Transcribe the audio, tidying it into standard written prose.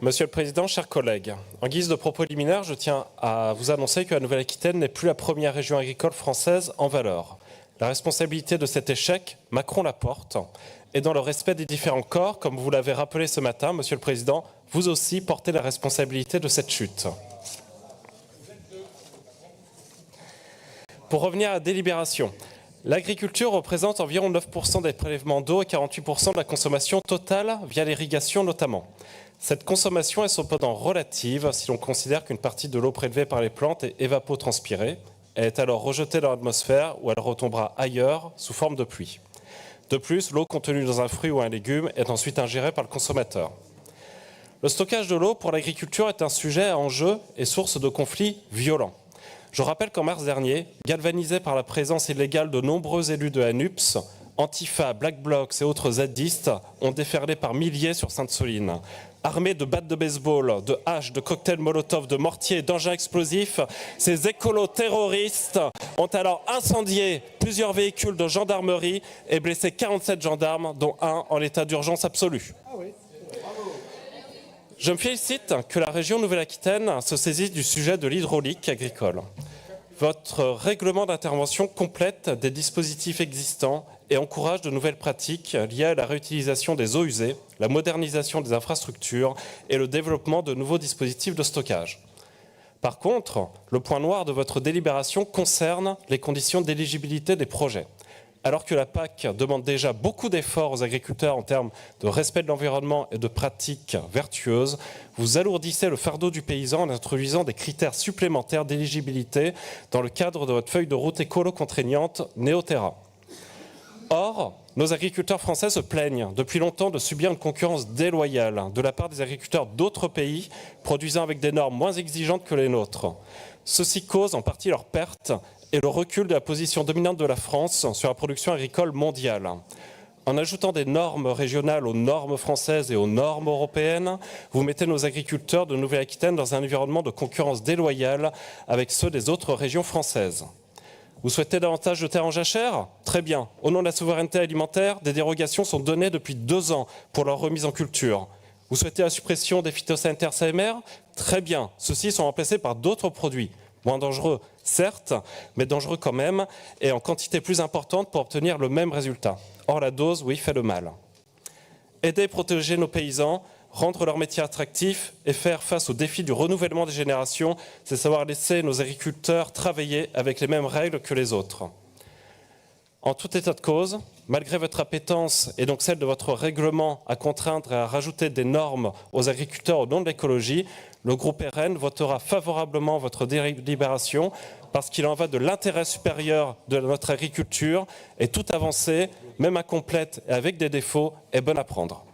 Monsieur le Président, chers collègues, en guise de propos liminaire, je tiens à vous annoncer que la Nouvelle-Aquitaine n'est plus la première région agricole française en valeur. La responsabilité de cet échec, Macron la porte, et dans le respect des différents corps, comme vous l'avez rappelé ce matin, Monsieur le Président, vous aussi portez la responsabilité de cette chute. Pour revenir à la délibération, l'agriculture représente environ 9% des prélèvements d'eau et 48% de la consommation totale via l'irrigation notamment. Cette consommation est cependant relative si l'on considère qu'une partie de l'eau prélevée par les plantes est évapotranspirée. Elle est alors rejetée dans l'atmosphère où elle retombera ailleurs sous forme de pluie. De plus, l'eau contenue dans un fruit ou un légume est ensuite ingérée par le consommateur. Le stockage de l'eau pour l'agriculture est un sujet à enjeu et source de conflits violents. Je rappelle qu'en mars dernier, galvanisés par la présence illégale de nombreux élus de la NUPS, Antifa, Black Blocs et autres zadistes ont déferlé par milliers sur Sainte-Soline. Armés de battes de baseball, de haches, de cocktails Molotov, de mortiers et d'engins explosifs, ces écolo-terroristes ont alors incendié plusieurs véhicules de gendarmerie et blessé 47 gendarmes, dont un en état d'urgence absolue. Je me félicite que la région Nouvelle-Aquitaine se saisisse du sujet de l'hydraulique agricole. Votre règlement d'intervention complète des dispositifs existants et encourage de nouvelles pratiques liées à la réutilisation des eaux usées, la modernisation des infrastructures et le développement de nouveaux dispositifs de stockage. Par contre, le point noir de votre délibération concerne les conditions d'éligibilité des projets. Alors que la PAC demande déjà beaucoup d'efforts aux agriculteurs en termes de respect de l'environnement et de pratiques vertueuses, vous alourdissez le fardeau du paysan en introduisant des critères supplémentaires d'éligibilité dans le cadre de votre feuille de route écolo-contraignante Néoterra. Or, nos agriculteurs français se plaignent depuis longtemps de subir une concurrence déloyale de la part des agriculteurs d'autres pays produisant avec des normes moins exigeantes que les nôtres. Ceci cause en partie leur perte et le recul de la position dominante de la France sur la production agricole mondiale. En ajoutant des normes régionales aux normes françaises et aux normes européennes, vous mettez nos agriculteurs de Nouvelle-Aquitaine dans un environnement de concurrence déloyale avec ceux des autres régions françaises. Vous souhaitez davantage de terres en jachère? Très bien. Au nom de la souveraineté alimentaire, des dérogations sont données depuis 2 ans pour leur remise en culture. Vous souhaitez la suppression des phytosanitaires CMR? Très bien. Ceux-ci sont remplacés par d'autres produits. Moins dangereux, certes, mais dangereux quand même, et en quantité plus importante pour obtenir le même résultat. Or, la dose, oui, fait le mal. Aider et protéger nos paysans, rendre leur métier attractif et faire face au défi du renouvellement des générations, c'est savoir laisser nos agriculteurs travailler avec les mêmes règles que les autres. En tout état de cause, malgré votre appétence et donc celle de votre règlement à contraindre et à rajouter des normes aux agriculteurs au nom de l'écologie, le groupe RN votera favorablement votre délibération parce qu'il en va de l'intérêt supérieur de notre agriculture et toute avancée, même incomplète et avec des défauts, est bonne à prendre.